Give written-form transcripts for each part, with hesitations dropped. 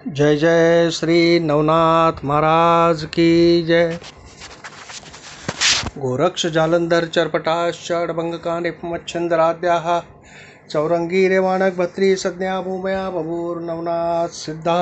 जय जय श्री नवनाथ महाराज की जय। गोरक्ष जालंधर चरपटाश्च अडभंगकानिपमच्छन्दराद्याः चौरंगी रेवाणक भत्री संज्ञा भूमया बभूर्नवनाथ सिद्धा।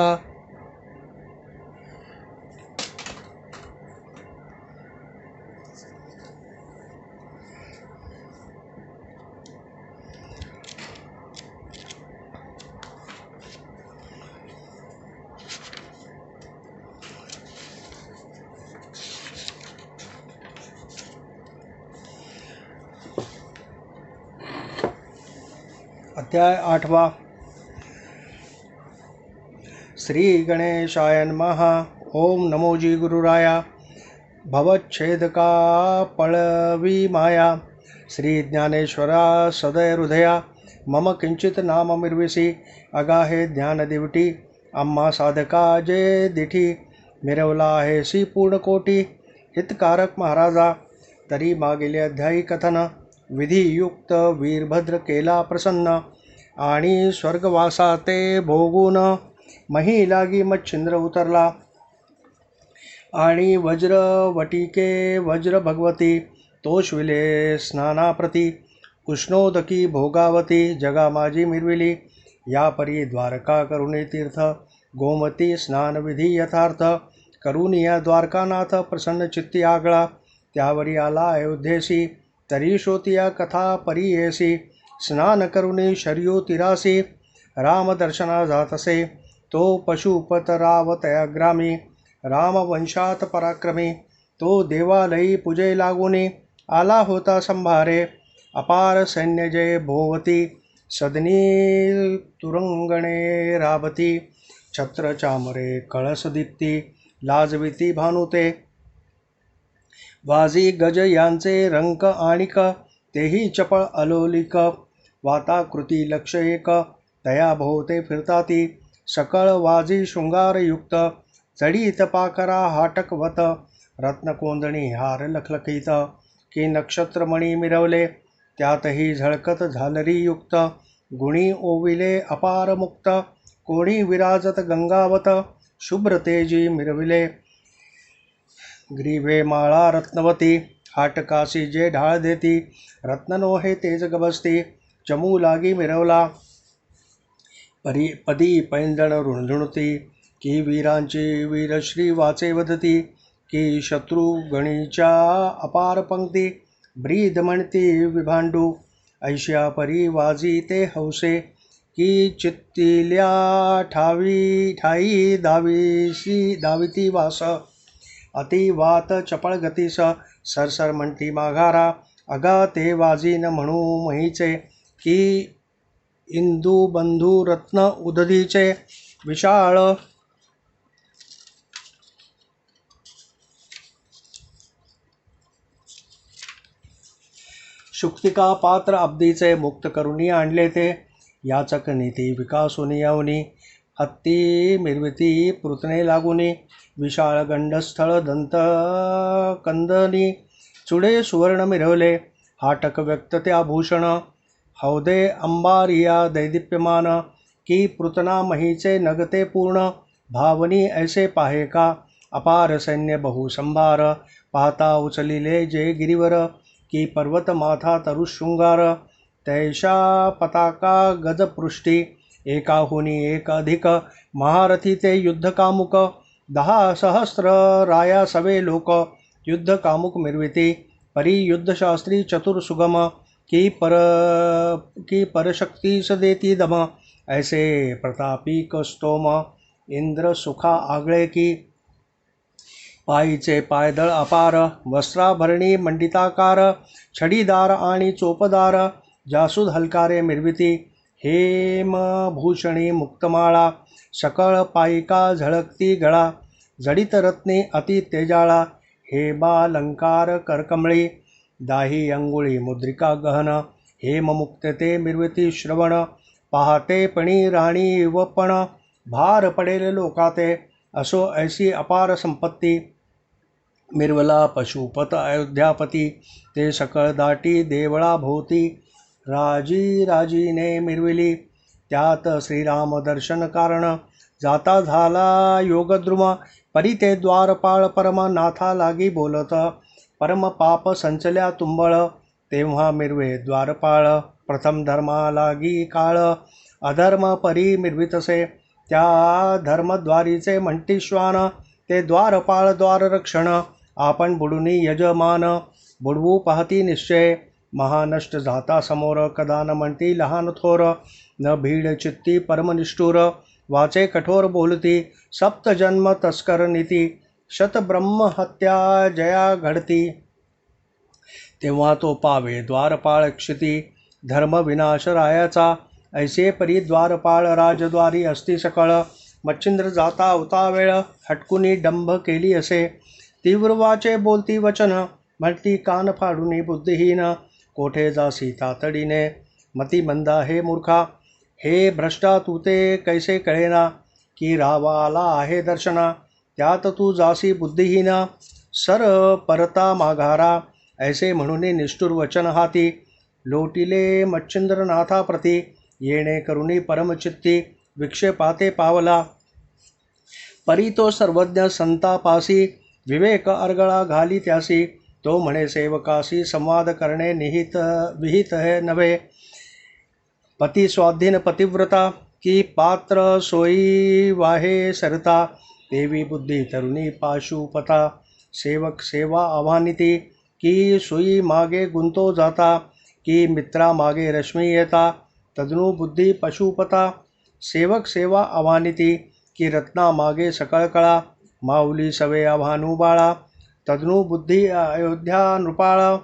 अध्याय 8वां। श्री गणेशाय नमः। ओम नमो जी गुरुराया। भवच्छेदका पळवी माया श्री ज्ञानेश्वरा सदय हृदया मम किंचित नाम मिरविसी अगाहे ज्ञान दिवटी अम्मा साधका जे दिठी मिरवला आहे सी पूर्ण कोटी हितकारक महाराजा तरी मागेले अध्यायी कथन विधियुक्त वीरभद्र केला प्रसन्न आणि स्वर्गवासा ते भोगून मही लागी मच्छिंद्र उतरला आणि वज्रवटिके वज्र भगवती तोषविले स्नानाप्रती उष्णोदकी भोगावती जगा माझी मिरविली या परी द्वारका करुणी तीर्थ गोमती स्नानविधी यथार्थ करुणिया द्वारकानाथ प्रसन्न चित्ती आगळा त्यावरी आला अयोध्येसी तरी श्रोतिया कथा परियेसी स्नान करुणी शर्यू तिरासी रामदर्शना जातसे तो पशुपतरावतयाग्रामी रामवंशात पराक्रमी तो देवालयी पूजे लागुनी आला होता संभारे अपार सैन्य जय भोवती सदनी तुरंगणे राबती छत्र चामरे कळस दीप्ती लाजविती भानुते वाजी गज यांचे रंक आणिक तेही चपळ अलोलिक वाताकृती लक्ष एक तया भोवते फिरताती सकळ वाजी शृंगारयुक्त चढीत पाकरा हाटकवत रत्नकोंदणी हार लखलखीत की नक्षत्रमणी मिरवले त्यातही झळकत झालरीयुक्त गुणी ओविले अपार मुक्त कोणी विराजत गंगावत शुभ्र तेजी मिरविले ग्रीवे माळा रत्नवती हाटकासी जे ढाळ देती रत्ननोहे तेज गबसती चमू लागी मिरवला पदी पैंजण रुणझुणती की वीरांची वीरश्री वाचे वदती की शत्रुगणीच्या अपार पंक्ती ब्रीद म्हणती विभांडू ऐश्या परी वाजी ते हौसे की चित्तिल्या ठाई दाविती वास अति वात चपळ गतीस सरसर म्हणती माघारा अगा ते वाजी न म्हणू महीचे की इंदू बंधू रत्न उदधीचे विशाळ शुक्तिका पात्र अब्दीचे मुक्त करुणी आणले ते याचक नीती विकासुनी यवनी हत्ती मिरविती पृतने लागुनी विशाळ गंडस्थळ दंत कंदनी चुडे सुवर्ण मिरवले हाटक व्यक्त त्या भूषण हौदे अंबारिया दैदिप्यमान की पृतना महीचे नगते पूर्ण भावनी ऐसे पाहे का अपार सैन्य बहुसंभार पाहता उचलिले जे गिरीवर की पर्वत माथा तरुशृंगार तैशा पताका गजपृष्टी एकाहुनी एक अधिक महारथी ते युद्धकामुक 10,000 राया सवे लोक युद्धकामुक मिरविती परी युद्धशास्त्री चतुर सुगम की परशक्तीस देती दम ऐसे प्रतापी कस्तोम इंद्र सुखा आगळे की पायीचे पायदळ अपार वस्त्राभरणी मंडिताकार छडीदार आणि चोपदार जासूद हलकारे मिरविती हेमभूषणी मुक्तमाळा सकळ पायिका झळकती गळा जडित रत्ने अति तेजाळा हेमालंकार करकमळी दाही अंगुळी मुद्रिका गहन हेममुक्तते मिरविती श्रवण पाहते पणी राणी वपण भार पडेल लोकाते असो ऐसी अपार संपत्ती मिरवला पशुपत अयोध्यापती ते सकळ दाटी देवळा भोवती राजीने मिरविली त्यात श्रीराम दर्शन कारण जाता झाला योगद्रुम, परी ते द्वारपाळ परम नाथा लागी बोलत. परम पाप संचल्या तुंबळ, तेव्हा मिरवे द्वारपाळ. प्रथम धर्मा लागी काळ, अधर्म परी मिरवितसे. त्या धर्मद्वारीचे म्हणती श्वान, ते द्वारपाळ द्वाररक्षण. आपण बुडुनी यजमान, बुडवू पाहती निश्चय. महानष्ट जाता समोर, कदा न म्हणती लहान थोर. न भीड चित्ती परमनिष्ठूर, वाचे कठोर बोलती. सप्तजन्म तस्कर नीती, शतब्रह्म हत्या जया घडती. तेव्हा तो पावे द्वारपाळ क्षिती, धर्म विनाश रायाचा. ऐसे परी द्वारपाळ राजद्वारी असती सकळ. मच्छिंद्र जाता होता वेळ, हटकुनी डंभ केली असे. तीव्र वाचे बोलती वचन, म्हणती कान फाडुनी बुद्धिहीन. कोठे जासी तातडीने, मती मंदा हे मूर्खा. हे भ्रष्टा तू ते कैसे कळेना, की रावा आला आहे दर्शना. त्यात तू जासी बुद्धिहीन, सर परता माघारा. ऐसे म्हणून निष्ठुर वचन हाती, लोटिले मच्छिंद्रनाथा प्रती. येणे करुणी परमचित्ती, विक्षेपाते पावला. परी तो सर्वज्ञ संतापासी, विवेक अर्गळा घाली त्यासी. तो म्हणे सेवकासी, संवाद करणे विहित हे नव्हे. पती स्वाधीन पतिव्रता, की पात्र सोयी वाहे सरता. देवी बुद्धी तरुणी पाशुपता, सेवक सेवा आव्हानिती. की सुई मागे गुंतो जाता, की मित्रा मागे रश्मी येता. तदनु बुद्धी पशुपता, सेवक सेवा आव्हानिती. की रत्ना मागे सकळ कळा, माऊली सवे आव्हानू बाळा. तदनु बुद्धी अयोध्या नृपाळा,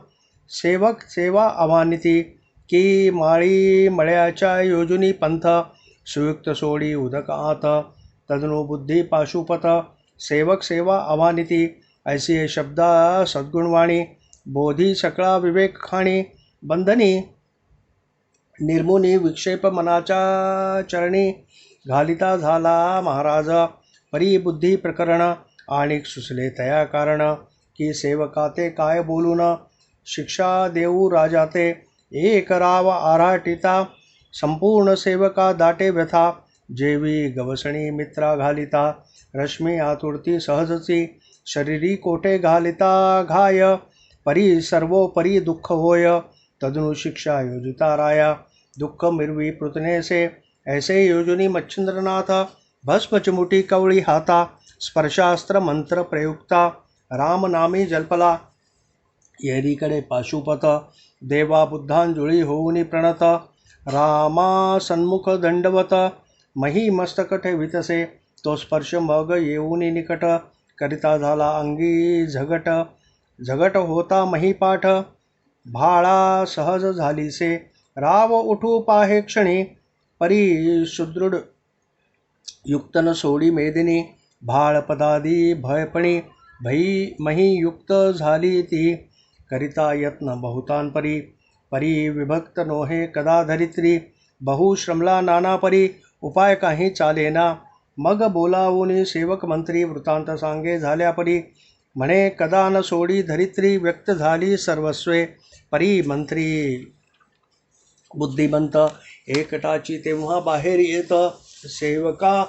सेवक सेवा आव्हानिती. की माळी मळ्याच्या योजुनी पंथ, सुयुक्त सोडी उदक आत. तदनु बुद्धी पाशुपत, सेवक सेवा आव्हानिती. ऐसी शब्द सद्गुणवाणी, बोधी सकळा विवेक खाणी. बंधनी निर्मुनी विक्षेप मनाच्या चरणी, घालिता झाला महाराज. परी बुद्धी प्रकरण, आणि सुचले तया कारण. की सेवका ते काय बोलून, शिक्षा देऊ राजा ते. एक राव आराटिता, संपूर्ण सेवका दाटे व्यथा. जेवी गवसणी मित्रा घालिता, रश्मी आतुरती सहजची. शरीरी कोठे घालिता घाय, परी सर्वोपरी दुःख होय. तदनु शिक्षा योजिता राया, दुःख मिरवी पृतनेसे. ऐसे योजुनी मच्छिंद्रनाथ, भस्म चिमुटी कवळी हाता. स्पर्शास्त्र मंत्र प्रयुक्ता, राम नामी जल्पला. येरीकडे पाशुपत, देवा बुद्धांजुळी होऊनी प्रणत. रामा सन्मुख दंडवत, मही मस्तक ठेवितसे. तो स्पर्श मग येऊनी निकट, करिता झाला अंगी झगट. झगट होता महीपाठ, भाळा सहज झालीसे. राव उठू पाहे क्षणी, परी सुदृढ युक्तन सोडी मेदिनी. भाळ पदादी भयपणी, मही युक्त झाली ती. करिता यत्न बहुतान परी, परी विभक्त नोहे कदा धरित्री. बहु श्रमला नाना परी, उपाय काही चालेना. मग बोलावून सेवक मंत्री, वृत्तांत सांगे झाल्या परी. म्हणे कदा न सोडी धरित्री, व्यक्त झाली सर्वस्वे. परी मंत्री बुद्धिमंत, एकटाची तेव्हा बाहेर येत. सेवका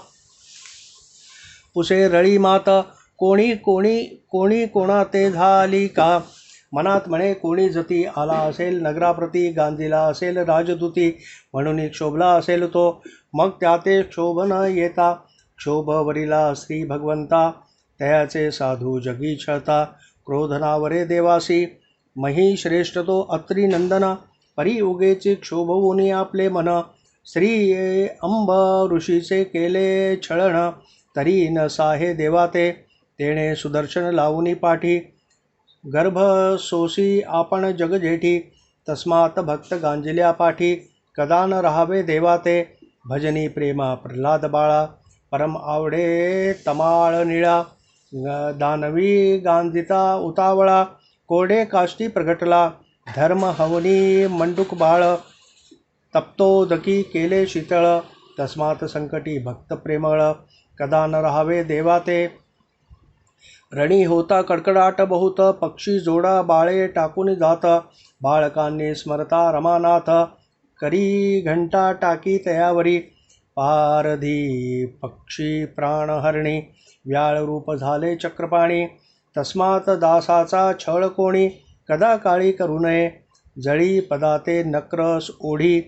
पुसे रळी मात, कोणी कोणी कोणी कोणा ते झाली का. मनात म्हणे कोणी जती आला असेल नगराप्रती. गांधीला असेल राजदूती, म्हणून क्षोभला असेल तो. मग त्याते क्षोभ न येता, क्षोभवरीला श्री भगवंता. तयाचे साधू जगी छळता, क्रोधनावरे देवासी. मही श्रेष्ठ तो अत्री नंदन, परी उगेची क्षोभवुनी आपले मन. श्री अंब ऋषीचे केले छळण, तरी न साहे देवाते. तेणे सुदर्शन लावुनी पाठी, गर्भ सोसी आपण जगजेठी. तस्मात भक्त गांजिल्या पाठी, कदा न राहावे देवाते. भजनी प्रेमा प्रल्हाद बाळा, परम आवडे तमाळ निळा. दानवी गांजिता उतावळा, कोरडे काष्टी प्रगटला. धर्म हवनी मंडूक बाळ, तप्तोदकी केले शीतळ. तस्मात संकटी भक्त प्रेमळ, कदा न राहावे देवाते. रणी होता कडकडाट बहुत, पक्षी जोडा बाळे टाकून जात. बाळकांनी स्मरता रमानाथ, करी घंटा टाकी तयावरी. पारधी पक्षी प्राणहरणी व्याळ रूप झाले चक्रपाणी तस्मात दासाचा छळ कोणी कदा काळी करू नये जळी पदाते नक्रस ओढी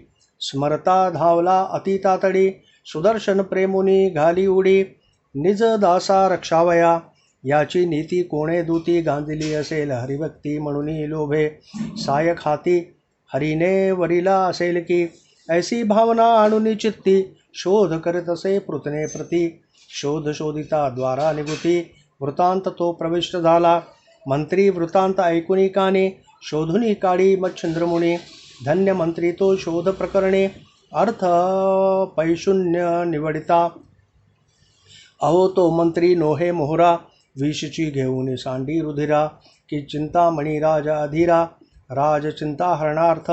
स्मरता धावला अतितातडी सुदर्शन प्रेमुनी घाली उडी निज दासा रक्षावया याची नीती कोणे दूती गांधिली असेल हरिभक्ती म्हणून लोभे सायक हाती हरीने वरिला असेल की ऐसी भावना आणून चित्ती शोध करीत असे पृतने प्रती शोध शोधिता द्वारा निभूती वृत्तांत तो प्रविष्ट झाला मंत्री वृत्तांत ऐकुनी कानी शोधुनी काळी मच्छिंद्रमुनी धन्य मंत्री तो शोध प्रकरणे अर्थ पैशून्य निवडिता अहो तो मंत्री नोहे मोहरा विषची घेऊन सांडी रुधिरा की चिंतामणी राजा अधीरा राजचिंता हरणार्थ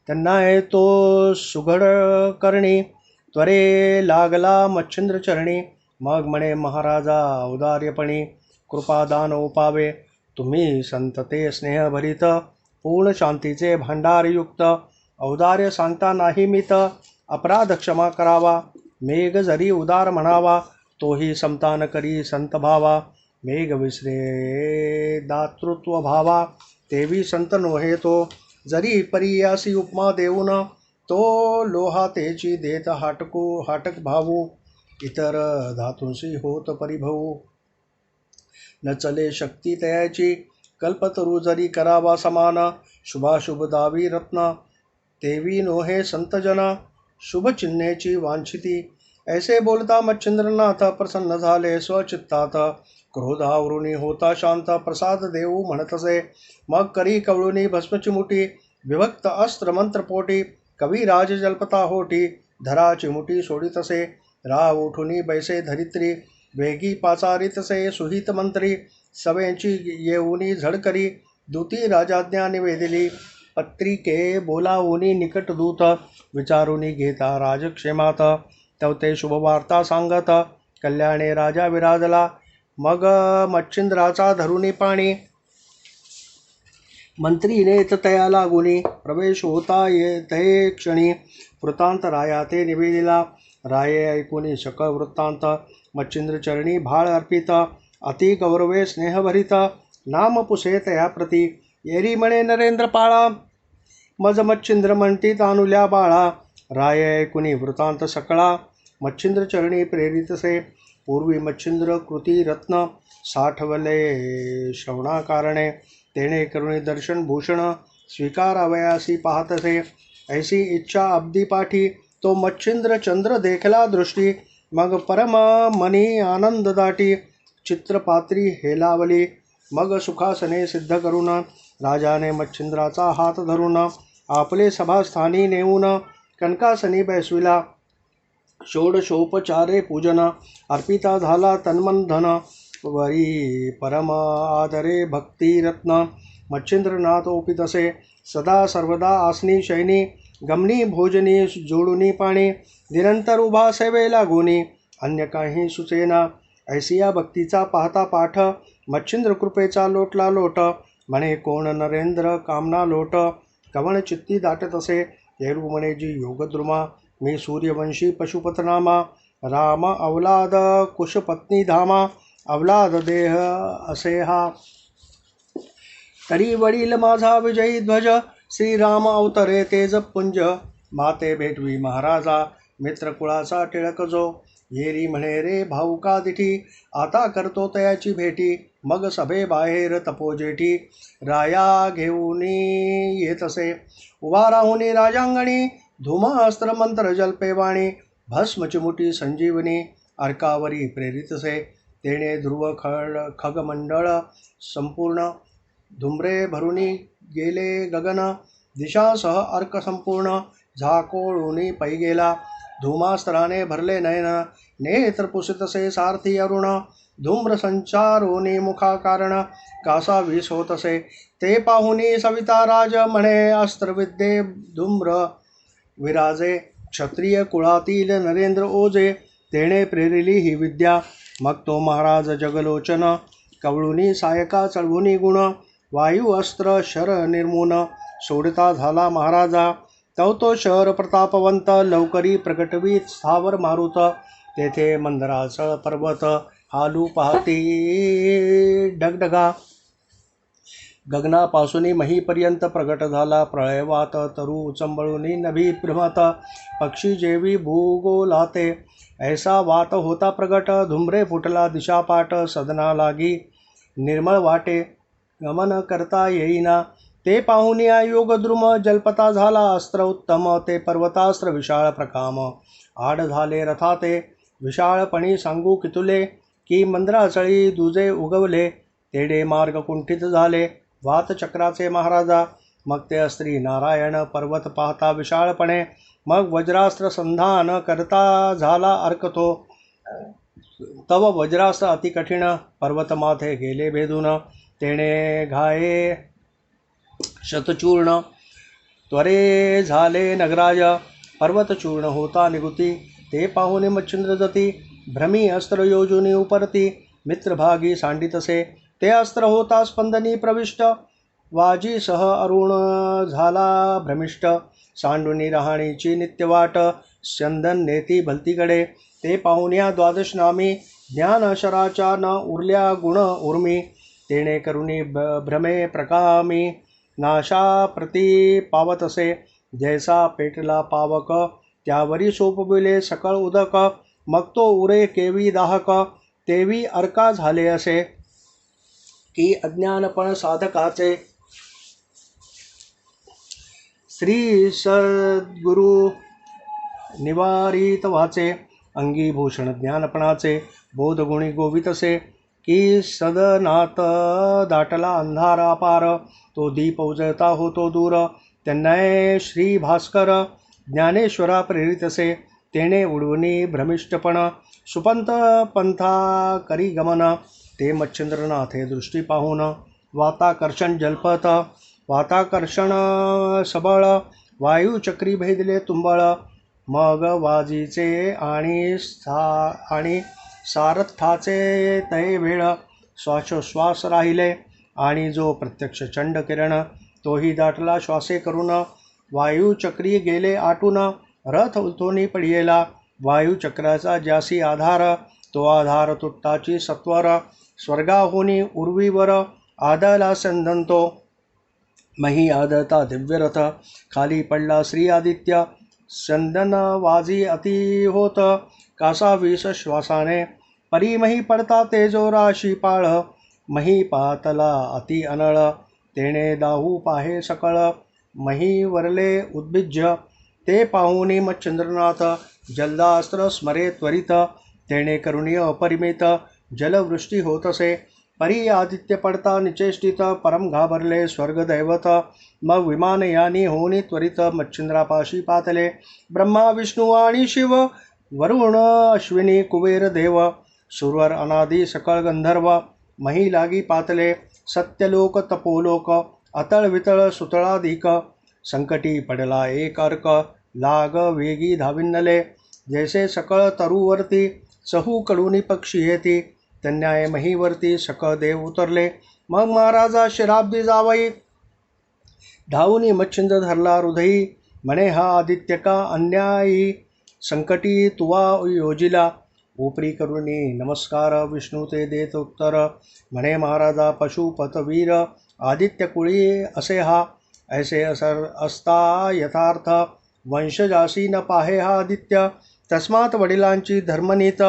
त्यांना तो सुघड करणी त्वरे लागला मच्छिंद्र चरणी मग म्हणे महाराजा औदार्यपणी कृपादान ओपावे तुम्ही संतते स्नेहभरित पूर्ण शांतीचे भांडारयुक्त औदार्य सांगता नाही मित अपराध क्षमा करावा मेघ जरी उदार म्हणावा तोही समता न करी संत भावा मेघ विसरे दातृत्व भावा तेवी संत नोहे तो जरी परियासी उपमा देऊन तो लोहा तेची देत हाटक भावू इतर धातूंशी होत परिभवू न चले शक्ती तयाची कल्पतरू जरी करावा समान शुभाशुभ दावी रत्न तेवी नोहे संतजन शुभचिन्हेची वांछिती ऐसे बोलता मच्छिंद्रनाथ प्रसन्न झाले स्वचित्तात क्रोधावरुणी होता शांत प्रसाद देऊ म्हणतसे मग करी कवळुनी भस्मची मुठी विभक्त अस्त्र मंत्रपोटी कविराज जल्पता होटी धरा चिमुटी सोडितसे राव उठुनी बैसे धरित्री वेगी पाचारितसे सुहित मंत्री सवेंची येऊनी झडकरी दूती राजाज्ञा निवेदिली पत्रिके बोलावूनी निकट दूत विचारुनी घेता राजक्षेमात तवते शुभवार्ता सांगत कल्याणे राजा विराजला मग मच्छिंद्राचा धरुनी पाणी मंत्रीने तया लागुनी प्रवेश होता ते क्षणी वृत्तांत राया ते निवेदिला राये ऐकुनी सकळ वृत्तांत मच्छिंद्र चरणी भाळ अर्पित अति गौरवे स्नेहभरित नाम पुसे तया प्रती येरी म्हणे नरेंद्र पाळा मज मच्छिंद्र म्हणती तानुल्या बाळा राय ऐकुनी वृत्तांत सकळा मच्छिंद्र चरणी प्रेरितसे पूर्वी मच्छिंद्र कृती रत्न साठवले श्रवणाकारणे तेणे करुणी दर्शन भूषण स्वीकारावयासी पाहतसे ऐसी इच्छा अब्दी पाठी तो मच्छिंद्र चंद्र देखला दृष्टी मग परम मनी आनंद दाटी चित्रपात्री हेलावली मग सुखासने सिद्ध करून राजाने मच्छिंद्राचा हात धरून आपले सभास्थानी नेऊन कनकासनी बैसविला षोडशोपचारे पूजन अर्पिता झाला तन्मन धन वरी परम आदरे भक्तिरत्न मच्छिंद्रनाथ ओपितसे सदा सर्वदा आसनी शयनी गमनी भोजनी जोडुनी पाणी निरंतर उभा सेवे लागुनी अन्य काही सुचेना ऐसिया भक्तीचा पाहता पाठ मच्छिंद्र कृपेचा लोटला लोट म्हणे कोण नरेंद्र कामना लोट कवण चित्ती दाटत असे येरू म्हणे जी योगद्रुमा मी सूर्यवंशी पशुपतनामा राम अवलाद कुशपत्नी धामा अवलाद देह असे हा तरी वडील माझा विजयी ध्वज श्रीराम अवतरे तेजपुंज माते भेटवी महाराजा मित्रकुळाचा टिळक जो येरी म्हणे रे भाऊका दिठी आता करतो तयाची भेटी मग सभे बाहेर तपोजेठी राया घेऊनी येतसे उभा राहुनी राजांगणी धूमास्त्र मंत्र जल्पेवाणी भस्म चिमुटी संजीवनी अर्कावरी प्रेरितसे तेणे ध्रुव खगमंडळ संपूर्ण धुम्रे भरुनी गेले गगन दिशासह अर्क संपूर्ण झाकोळूनी पै गेला धूमास्त्राने भरले नयन नेत्र पुसितसे सारथी अरुण धूम्र संचारोनी मुखाकारण कासा विष होतसे ते पाहुनी सविता राज म्हणे अस्त्रविद्ये धूम्र विराजे क्षत्रिय कुळातील नरेंद्र ओजे तेणे प्रेरिली ही विद्या मग तो महाराज जगलोचन कवळुनी सायका चळवुनी गुण वायू अस्त्र शर निर्मून सोडता झाला महाराजा तव तो शहर प्रतापवंत, लवकरी प्रगटवी स्थावर मारुत. तेथे मंदराचळ पर्वत, हालू पाहती डगडगा. गगनापासून महीपर्यंत प्रगट झाला प्रळयवात, तरु उचंबळून नभी भ्रमत. पक्षी जेवी भूगोलाते, ऐसा वात होता प्रगट. धुम्रे फुटला दिशापाट, सदना लागी निर्मळ वाटे. गमन करता येईना, ते पाहुनिया योगद्रुम. जलपता झाला अस्त्र उत्तम, ते पर्वतास्त्र विशाळ प्रकाम. आड झाले रथाते, विशाळपणी सांगू कितुले. की मंद्राचळी दुजे उगवले, तेडे मार्ग कुंठित झाले. वात चक्राचे महाराजा, मग ते अस्त्री नारायण. पर्वत पाहता विशाळपणे, मग वज्रास्त्र संधान करता झाला अर्क तो. तव वज्रास्त्र अति कठीण, पर्वत माथे गेले भेदून. तेणे घाये शतचूर्ण, त्वरे झाले नगराज. पर्वत चूर्ण होता निगुती, ते पाहुणे मच्छिंद्र जती. भ्रमी अस्त्र योजुनी उपरती, मित्रभागी सांडितसे. ते अस्त्र होता स्पंदनी प्रविष्ट, वाजी सह अरुण झाला भ्रमिष्ट. सांडुनी रहाणीची नित्यवाट, स्यंदन नेती भलतीकडे. ते पाहुण्या द्वादश नामी, ज्ञान शराच्या न उरल्या गुण उर्मी. तेणे करुणी भ्रमे प्रकामी, नाशा प्रती पावतसे. जैसा पेटला पावक, त्यावरी सोपविले सकळ उदक. मग तो उरे केवी दाहक, तेवी अर्का झाले असे. की अज्ञानपण साधकाचे, श्री सद्गुरु निवारित वाचे. अंगीभूषण ज्ञानपणाचे, बोधगुणी गोवितसे. की सदनात दाटला अंधार अपार, तो दीप उजळता होतो दूर. त्यांना श्री भास्कर ज्ञानेश्वरा प्रेरितसे. तेणे उडवणी भ्रमिष्टपण, सुपंत पंथा करी गमन. ते मच्छिंद्रनाथे दृष्टी पाहून, वाताकर्षण जलपत. वाताकर्षण सबळ, वायुचक्री भेदले तुंबळ. मग वाजीचे आणि सारथाचे तय वेळ. श्वासोश्वास राहिले, आणि जो प्रत्यक्ष चंड किरण, तोही दाटला श्वासे करून. वायुचक्री गेले आटून, रथ उलथोनी पडियेला. वायुचक्राचा ज्यासी आधार, तो आधार तुट्टाची सत्वर. स्वर्गाहोनी उर्वीवर, आदळला संदंतो. मही आदळता दिव्यरथ, खाली पडला श्री आदित्य. संदन वाजी अति होत, कासा वीस श्वासाने. परिमही पडता तेजो राशी पाळ, मही पातला अति अनळ. तेणे दाहू पाहे सकळ, मही वरले उद्भिज्य. ते पाहुनी मच्छिंद्रनाथ, जलदास्त्र स्मरे त्वरित. तेणे करुणीय अपरिमित, जलवृष्टी होतसे. परी आदित्य पडता निचेष्टित, परम घाबरले स्वर्गदैवत. मग विमानयानी होनी त्वरित, मच्छिंद्रापाशी पातले. ब्रह्मा विष्णू आणि शिव, वरुण अश्विनी कुबेर देव. सुरवर अनादी सकळ गंधर्व, मही लागी पातले. सत्यलोक तपोलोक, अतळ वितळ सुतळाधिक. संकटी पडला एक अर्क, लाग वेगी धाविन्नले. जैसे सकळ तरुवरती, चहू कडूनी पक्षी येती. तन्याय महीवरती सकळ देव उतरले. मग महाराजा शिराब्दी जावई, धावूनी मच्छिंद्र धरला हृदयी. म्हणे हा आदित्य का अन्यायी, संकटी तुवा योजिला. उपरी करुणी नमस्कार, विष्णू ते देत उत्तर. म्हणे महाराजा पशुपतवीर, आदित्य कुळी असे हा. ऐसे असता यथार्थ, वंशजासी न पाहे हा आदित्य. तस्मात वडिलांची धर्मनीत,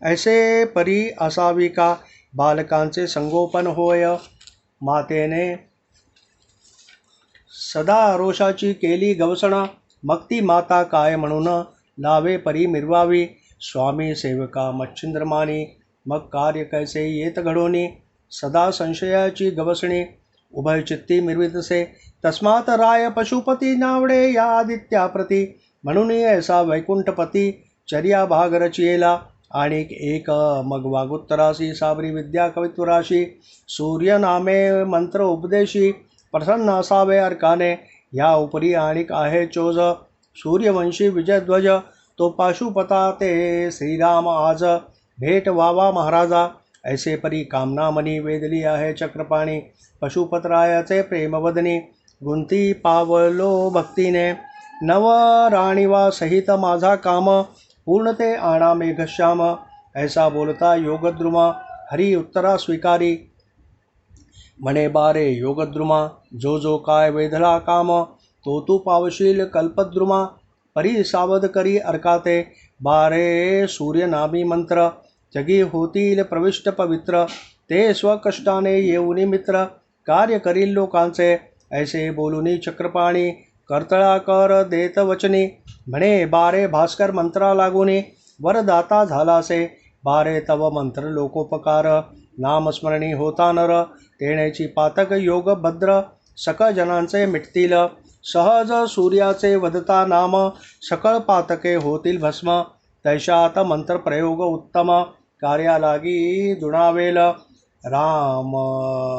ऐसे परी असावी का. बालकांचे संगोपन होय, मातेने सदा रोषाची केली गवसण. मग ती माता काय म्हणून, लावे परी मिरवावी. स्वामी सेवका मच्छिंद्रमानी, मग कार्य कैसे येत घडोनी. सदा संशयाची गवसणी, उभयचित्ती मिरवितसे. तस्मात राय पशुपती नावडे या आदित्याप्रती. म्हणून ऐसा वैकुंठपती, चर्या भाग रचियेला. आणि एक मग वागुत्तरासी, साबरी विद्या कवित्वराशी. सूर्य नामे मंत्र उपदेशी, प्रसन्न असावे अर्काने. या उपरी आणिक आहे चोज, सूर्यवंशी विजयध्वज. तो पाशुपता ते श्रीराम आज, भेट वावा महाराजा. ऐसे परी कामना मनी, वेदली आहे चक्रपाणी. पशुपतरायाचे प्रेमवदनी, गुंती पावलो भक्तीने. नव राणीवा सहित माझा काम, पूर्ण ते आणा मेघश्याम. ऐसा बोलता योगद्रुमा, हरी उत्तरा स्वीकारी. म्हणे बारे योगद्रुमा, जो जो काय वेधला काम, तो तू पावशील कल्पद्रुमा. परी सावध करी अर्काते, बारे सूर्यनामी मंत्र. जगी होतील प्रविष्ट पवित्र, ते स्वकष्टाने येऊनी मित्र. कार्य करील लोकांचे, ऐसे बोलुनी चक्रपाणी. कर्तळा कर देत वचनी, म्हणे बारे भास्कर मंत्रा लागुनी. वरदाता झालासे, बारे तव मंत्र लोकोपकार. नामस्मरणी होता नर, तेण्याची पातक योग भद्र. सकळ जनांचे मिटतील, सहज सूर्याचे वदता नाम. सकळ पातके होतील भस्म, तैशात मंत्र प्रयोग उत्तम. कार्यालागी दुणावेल, राम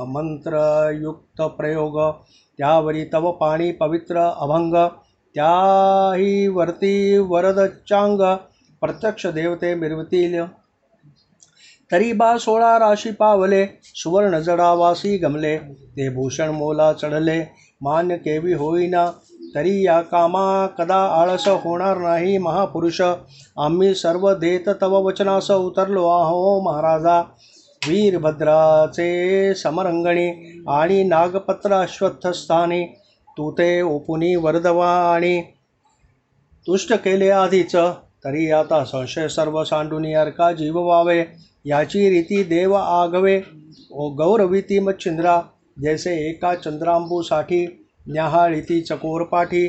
मंत्रयुक्त प्रयोग. त्यावरी तव पाणी पवित्र अभंग, त्याही वरती वरदचांग. प्रत्यक्ष देवते मिरवतील, तरी बा 16 राशी पावले. सुवर्ण जडावासी गमले, ते भूषण मोला चढले. मान्य केवी होईना, तरी या कामा कदा आळस होणार नाही महापुरुष. आम्ही सर्व देत तव वचनास उतरलो आहो महाराजा. वीरभद्राचे समरंगणी, आणि नागपत्र अश्वत्थस्थानी. तू ते ओपुनी वरदवाणी, तुष्ट केले आधीच. तरी आता संशय सर्व सांडूनी अर्का जीव व्हावे. याची रीती देव आगवे, ओ गौरविती मच्छिंद्रा. जैसे एका चंद्रांबूसाठी, न्याहाळीती चकोर पाठी.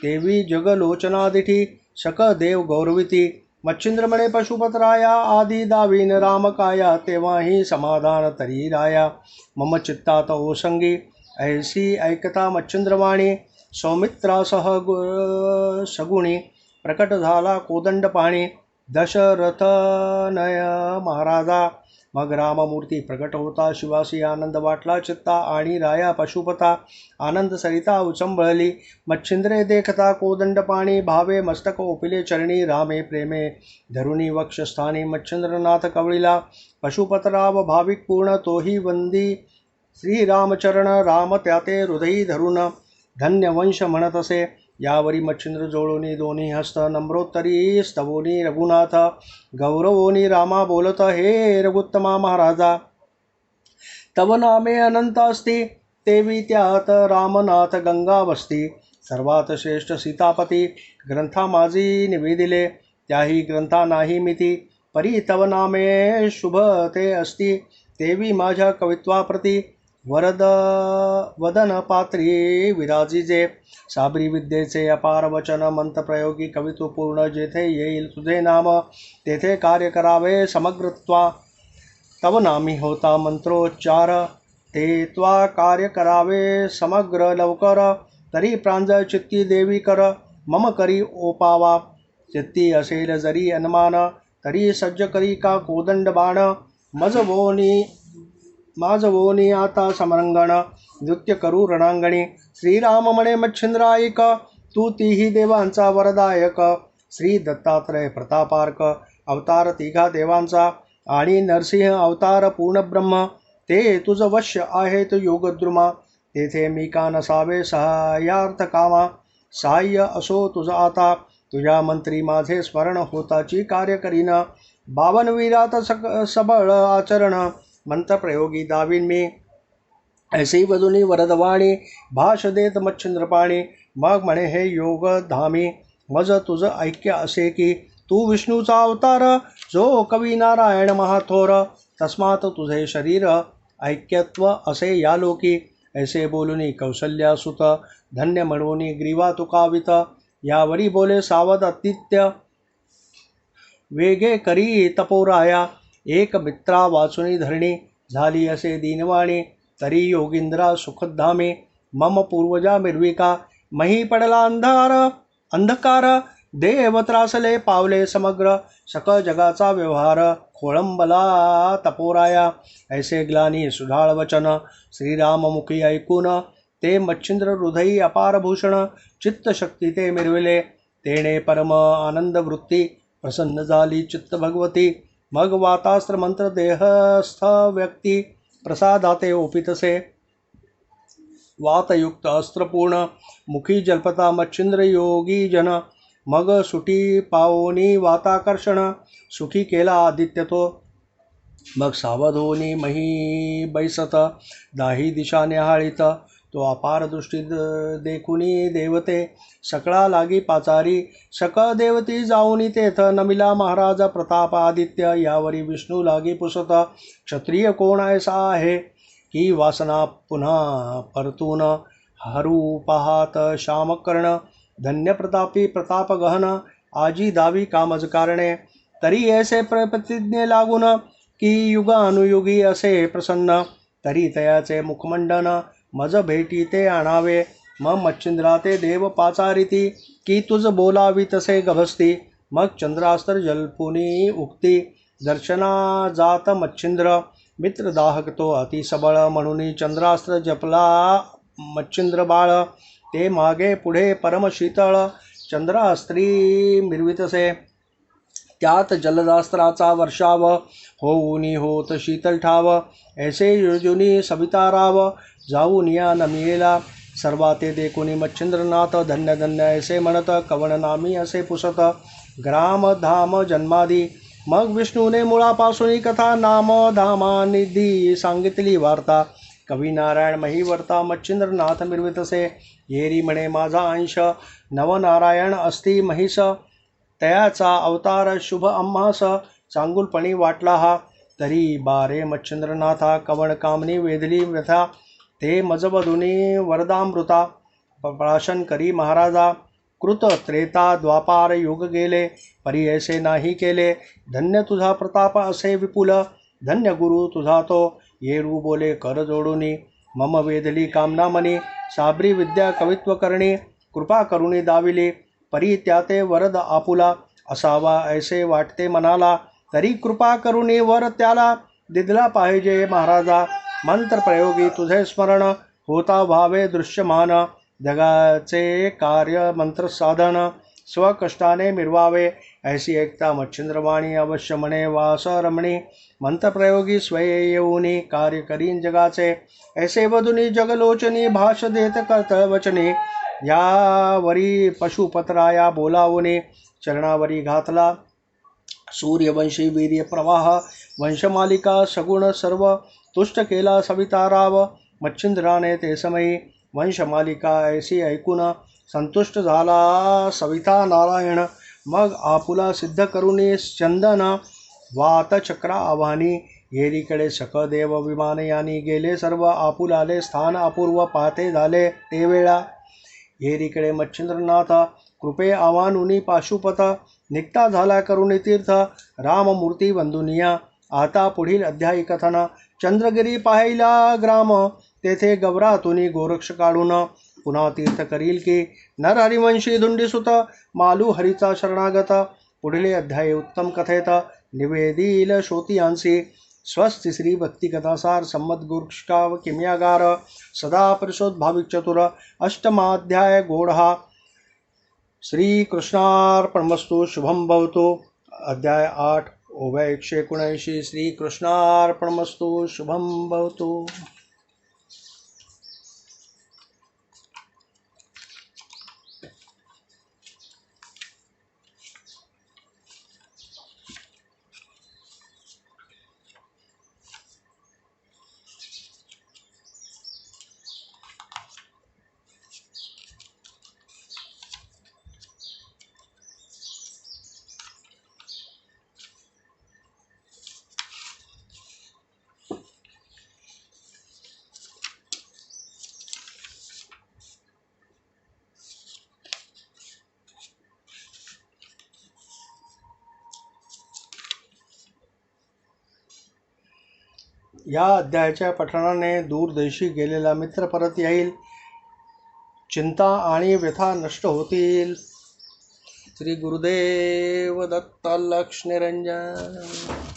देवी जगलोचनादिठी, सकळ देव गौरविती. मच्छिंद्र म्हणे पशुपतराया, आधी दावीन रामकाया. तेव्हाही समाधान तरी राया, मम चित्तात ओसंगी. ऐसी ऐकता मच्छिंद्रवाणी, सौमित्रासह सगुणी. प्रकट झाला कोदंड पाणी, दशरथनय महाराजा. मग राममूर्ती प्रकट होता, शिवासी आनंद वाटला चित्ता. आणि राया पशुपता, आनंद सरिता उचंबळली. मच्छिंद्रे देखता कोदंड पाणी, भावे मस्तक ओपिले चरणी. रामे प्रेमे धरुणी वक्षस्थानी, मच्छिंद्रनाथ कवळीला. पशुपतराव भाविक पूर्ण, तोही वंदी श्रीरामचरण. राम त्याते हृदयी धरून, धन्य वंश म्हणत असे. यावरी मच्छिंद्र जोडोनी दोन्ही हस्त, नम्रोत्तरी स्तवोनी रघुनाथ. गौरवोनी रामा बोलत, हे रघुत्तमा महाराजा. तव नामे अनंत असती, तेवी त्यात रामनाथ गंगा वसती. सर्वात श्रेष्ठ सीतापती, ग्रंथा माझी निवेदिले. त्याही ग्रंथा नाही मिती, परी तव नामे शुभ ते असती. तेवी माझ्या कवित्वाप्रती, वदन पात्री विराजिजे. साबरी विद्येचे अपार वचन, मंत्रप्रयोगी कवित्व पूर्ण. जेथे येईल तुझे नाम, तेथे कार्य करावे समग्रत्वा. तव नामी होता मंत्रोच्चार, ते त्वा कार्य करावे समग्र लवकर. तरी प्रांजळ चित्ती देवी कर, मम करी ओपावा. चित्ती असेल जरी अनुमान, तरी सज्ज करी का कोदंड बाण. माझवोनी आता समरंगण, नृत्य करू रणांगणी. श्रीराम म्हणे मच्छिंद्र ऐक, तू तीही देवांचा वरदायक. श्री दत्तात्रय प्रतापार्क, अवतार तिघा देवांचा. आणि नरसिंह अवतार पूर्ण ब्रह्म, ते तुझ वश्य आहेत योगद्रुमा. तेथे मी का नसावे सहाय्यार्थ कामा. सहाय्य असो तुझ आता, तुझ्या मंत्री माझे स्मरण. होताची कार्य करीन, 52 वीरात सबळ आचरण. मंत्रप्रयोगी दावीन मी, ऐसी वदुनी वरदवाणी. भाष देत मच्छिंद्रपाणी, मग म्हणे हे योग धामी. मज तुझ ऐक्य असे की, तू विष्णूचा अवतार. जो कवी नारायण महाथोर, तस्मात तुझे शरीर ऐक्यत्व असे या लोकी. ऐसे बोलुनी कौसल्यासुत, धन्य म्हणूनी ग्रीवा तुकावित. यावरी बोले सावध अतित्य, वेगे करी तपोराया. एक मित्रा वाचुनी धरणी, झाली असे दीनवाणी. तरी योगींद्रा सुखधामे, मम पूर्वजा मिरविका. मही पडला अंधकार, देव त्रासले पावले समग्र. सकळ जगाचा व्यवहार, खोळंबला तपोराया. ऐसे ग्लानी सुढाळ वचन, श्रीराममुखी ऐकून. ते मच्छिंद्र हृदयी अपार भूषण, चित्तशक्ती ते मिरविले. तेणे परम आनंद वृत्ती, प्रसन्न झाली चित्त भगवती. मग वातास्त्र मंत्र देहस्थ व्यक्ती, प्रसादाते ओपितसे. वातयुक्त अस्त्रपूर्ण मुखी जल्पता मच्छिंद्र योगी जन मग सुटी पावोनी वाताकर्षण सुखी केला आदित्य तो मग सावधोनी मही बैसत दाही दिशा निहाळीत तो अपार दृष्टी देखुनी देवते सकळा लागी पाचारी सकळ देवती जाऊनी तेथ नमिला महाराज प्रताप आदित्य यावरी विष्णू लागी पुसत क्षत्रिय कोण ऐसा आहे की वासना पुन्हा परतून हरू पाहात श्यामकर्ण धन्य प्रतापी प्रताप गहन आजी दावी कामज कारणे तरी ऐसे प्रतिज्ञे लागून की युगानुयुगी असे प्रसन्न तरी तयाचे मुखमंडन मज भेटी ते आणावे मग मच्छिंद्रा ते देव पाचारिती की तुझ बोलावी तसे गभस्ती मग चंद्रास्त्र जलपुनी उक्ती दर्शना जात मच्छिंद्र मित्र दाहक तो अतिसबळ म्हणून चंद्रास्त्र जपला मच्छिंद्र बाळ ते मागे पुढे परमशीतळ चंद्रास्त्री मिरवितसे त्यात जलदास्त्राचा वर्षाव होऊनी होत शीतल ठाव ऐसे योजुनी सविताराव जाऊन या नमियेला सर्वाते देखुनी मच्छिंद्रनाथ धन्य धन्य ऐसे म्हणत कवण नामी असे पुसत ग्राम धाम जन्मादी मग विष्णूने मुळापासून कथा नाम धामानिधी सांगितली वार्ता कवी नारायण महिवर्ता मच्छिंद्रनाथ मिरवितसे येरी म्हणे माझा अंश नवनारायण असती महिष तयाचा अवतार शुभ आम्हास चांगुलपणी वाटला हा तरी बारे मच्छिंद्रनाथा कवण कामनी वेधली व्यथा ते मजबधुनी वरदामृता प्राशन करी महाराजा कृत त्रेता द्वापार युग गेले परी ऐसे नाही केले धन्य तुझा प्रताप असे विपुल धन्य गुरु तुझा तो येरू बोले कर जोडुनी मम वेधली कामना मनी साबरी विद्या कवित्व करणी कृपा करुणी दाविली परी त्याते वरद आपुला असावा ऐसे वाटते मनाला तरी कृपा करुणी वर त्याला दिदला पाहिजे महाराजा मंत्र प्रयोगी तुझे स्मरण होता व्हावे दृश्यमान जगाचे कार्य मंत्र साधन स्वकष्टाने मिरवावे ऐसी एकता मच्छिंद्रवाणी अवश्य म्हणे वास रमणी मंत्रप्रयोगी स्वये येऊनी कार्य करीन जगाचे ऐसे वधुनी जगलोचनी भाष देत कर्तवचनी यावरी पशुपतराया बोलावुनी चरणावरी घातला सूर्यवंशी वीर्य प्रवाह वंशमालिका सगुण सर्व तुष्ट केला सविताराव मच्छिंद्राने ते समयी वंशमालिका ऐसी ऐकून संतुष्ट झाला सविता नारायण मग आपुला सिद्ध करुणी चंदन वातचक्र आव्हानी येरीकडे सकदेव विमान यानी गेले सर्व आपुलाले स्थान अपूर्व पाहते झाले ते वेळा येरीकडे मच्छिंद्रनाथ कृपे आव्हानुनी पाशुपत निघता झाला करुणी तीर्थ राममूर्ती वंदुनिया आता पुढील अध्यायी कथन चंद्रगिरी पाहिला ग्राम तेथे गौरातुनी गोरक्ष काढून पुन्हा तीर्थ करील की नरहरिवंशी धुंडीसुत मालू हरीचा शरणागत पुढले अध्याय उत्तम कथेत निवेदील श्रोतियांसी स्वस्ति श्री भक्ति कथासार सम्मत गुरुष्काव किम्यागार सदा परिशोध भाविक चतुर अष्टमाध्याय गोढ़ा श्री कृष्णार्पणमस्तु शुभम भवतु अध्याय 8 ओव्या 179 श्री कृष्णार्पणमस्तु शुभम भवतु। या अध्यायाच्या पठणाने दूरदेशी गेलेला मित्र परत येईल, चिंता आणि व्यथा नष्ट होतील। श्री गुरुदेव दत्त लक्ष निरंजन।